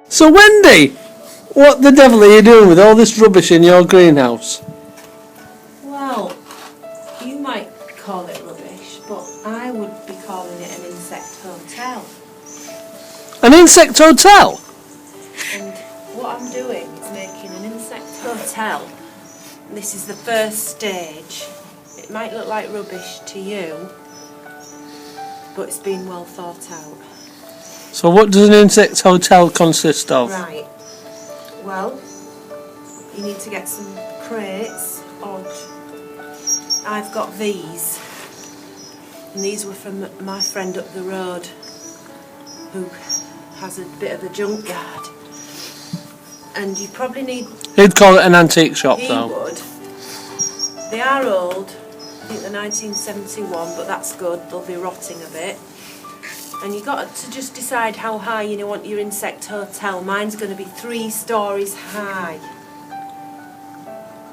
So Wendy, what the devil are you doing with all this rubbish in your greenhouse? Well, you might call it rubbish, but I would be calling it an insect hotel. An insect hotel? And what I'm doing is making an insect hotel. This is the first stage. It might look like rubbish to you, but it's been well thought out. So what does an insect hotel consist of? Right. Well, you need to get some crates, or I've got these. And these were from my friend up the road who has a bit of a junkyard. And you probably need... He'd call it an antique shop He though. would. They are old. I think they're 1971, but that's good. They'll be rotting a bit. And you've got to just decide how high you want your insect hotel. Mine's going to be 3 stories high.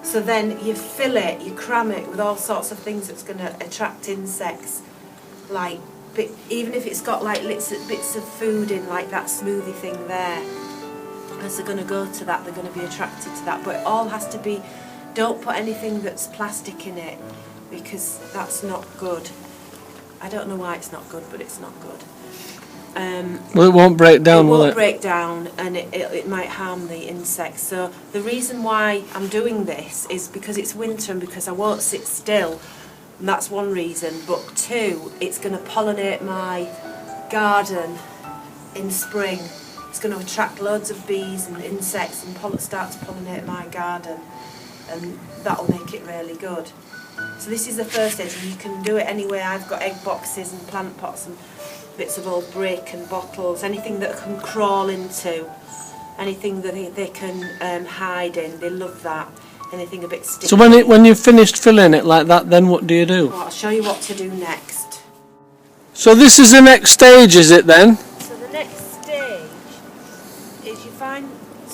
So then you fill it, you cram it with all sorts of things that's going to attract insects. Like, even if it's got like bits of food in, like that smoothie thing there. As they're going to go to that, they're going to be attracted to that. But it all has to be, don't put anything that's plastic in it, because that's not good. I don't know why it's not good, but it's not good. Well, it won't break down, will it? It won't break down, and it might harm the insects. So the reason why I'm doing this is because it's winter and because I won't sit still. And that's one reason. But 2, it's going to pollinate my garden in spring. It's going to attract loads of bees and insects and start to pollinate my garden. And that'll make it really good. So this is the first stage, and you can do it anyway. I've got egg boxes and plant pots and bits of old brick and bottles, anything that can crawl into, anything that they can hide in. They love that. Anything a bit sticky. So when you've finished filling it like that, then what do you do? Well, I'll show you what to do next. So this is the next stage, is it then? So the next stage is you find,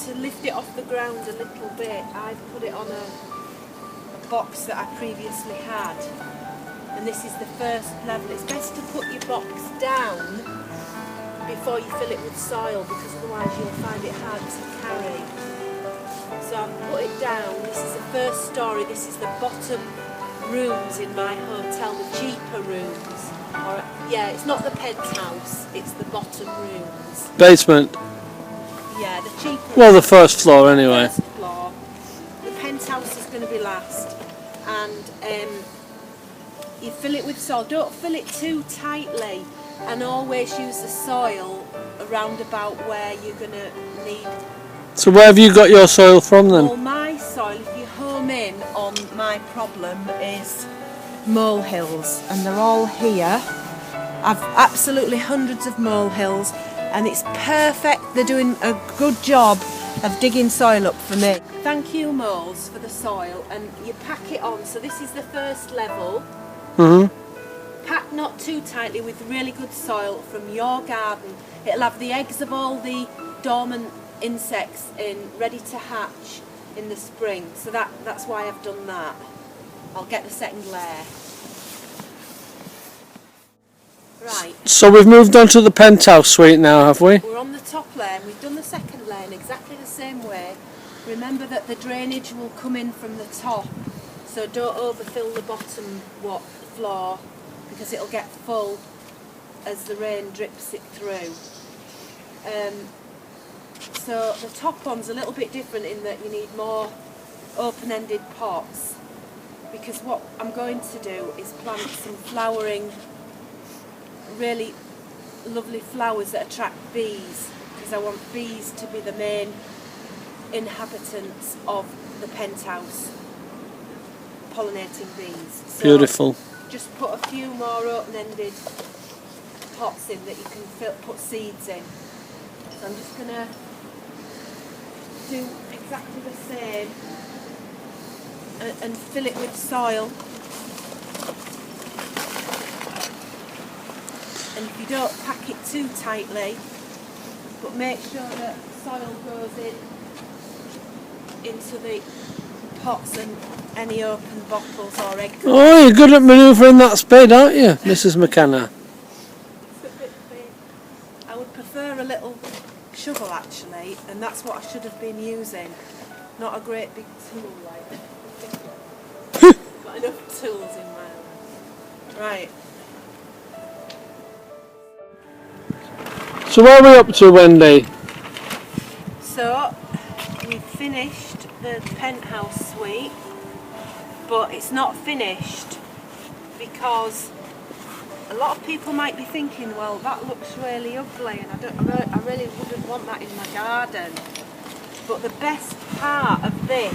to lift it off the ground a little bit, I've put it on a box that I previously had. And this is the first level. It's best to put your box down before you fill it with soil, because otherwise you'll find it hard to carry. So I've put it down. This is the first story. This is the bottom rooms in my hotel, the cheaper rooms. Or, yeah, it's not the penthouse, it's the bottom rooms. Basement? Yeah, the cheaper. Well, the first floor anyway. First floor. The penthouse is going to be last. And you fill it with soil. Don't fill it too tightly, and always use the soil around about where you're going to need. So where have you got your soil from then? Well, my soil, if you home in on my problem, is molehills, and they're all here. I've absolutely hundreds of molehills, and it's perfect. They're doing a good job of digging soil up for me. Thank you, moles, for the soil, and you pack it on. So this is the first level. Pack not too tightly with really good soil from your garden. It'll have the eggs of all the dormant insects in, ready to hatch in the spring. So that's why I've done that. I'll get the second layer. Right. So we've moved on to the penthouse suite now, have we? We're on the top layer, and we've done the second layer in exactly the same way. Remember that the drainage will come in from the top, so don't overfill the bottom floor, because it'll get full as the rain drips it through. So the top one's a little bit different in that you need more open-ended pots, because what I'm going to do is plant some flowering, really lovely flowers that attract bees, because I want bees to be the main inhabitants of the penthouse, pollinating bees. So beautiful. just put a few more open-ended pots in that you can put seeds in. So I'm just going to do exactly the same and fill it with soil. And if you don't pack it too tightly, but make sure that soil goes into the pots and any open bottles or egg. Oh, you're good at manoeuvring that spade, aren't you, Mrs. McKenna? It's a bit big. I would prefer a little shovel actually, and that's what I should have been using. Not a great big tool like got enough tools in my life. Right. So what are we up to, Wendy? So we've finished the penthouse suite, but it's not finished because a lot of people might be thinking, well, that looks really ugly, and I really wouldn't want that in my garden. But the best part of this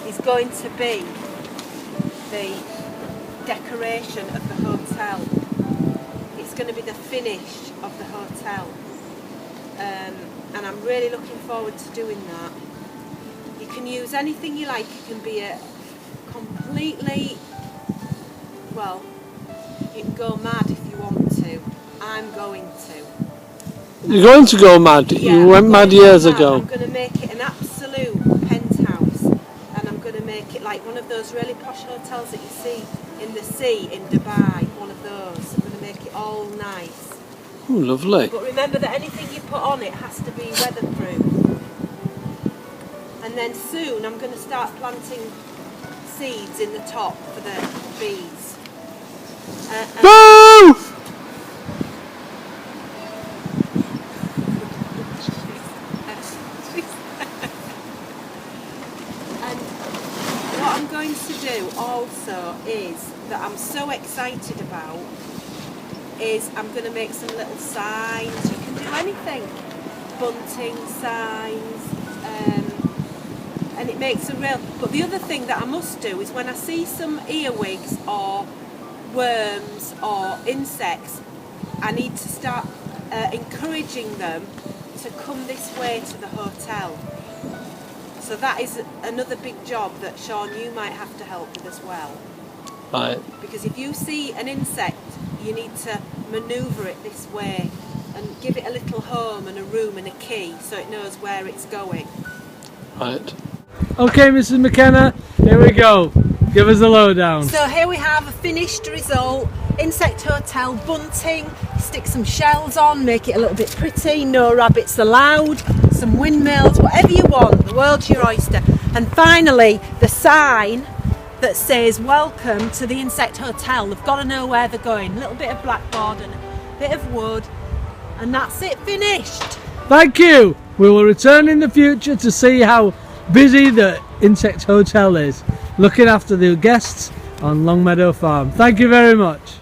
is going to be the decoration of the hotel. It's going to be the finish of the hotel, and I'm really looking forward to doing that. You can use anything you like. It can be a completely, well, you can go mad if you want to. I'm going to. You're going to go mad? Yeah, you went mad years ago. I'm going to make it an absolute penthouse, and I'm going to make it like one of those really posh hotels that you see in the sea in Dubai, one of those. I'm going to make it all nice. Oh, lovely. But remember that anything you put on it has to be weatherproof. And then soon I'm going to start planting seeds in the top for the bees. Boo! And what I'm going to do also is that I'm so excited about is I'm going to make some little signs. You can do anything, bunting signs, and it makes a real. But the other thing that I must do is when I see some earwigs or worms or insects, I need to start encouraging them to come this way to the hotel. So that is another big job that Sean, you might have to help with as well. Right. Because if you see an insect, you need to manoeuvre it this way and give it a little home and a room and a key so it knows where it's going. Right. Okay, Mrs. McKenna, here we go. Give us a lowdown. So here we have a finished result. Insect hotel, bunting, stick some shells on, make it a little bit pretty, no rabbits allowed, some windmills, whatever you want, the world's your oyster. And finally, the sign that says welcome to the insect hotel. They've got to know where they're going. A little bit of blackboard and a bit of wood, and that's it, finished. Thank you. We will return in the future to see how busy the insect hotel is, looking after the guests on Longmeadow Farm. Thank you very much.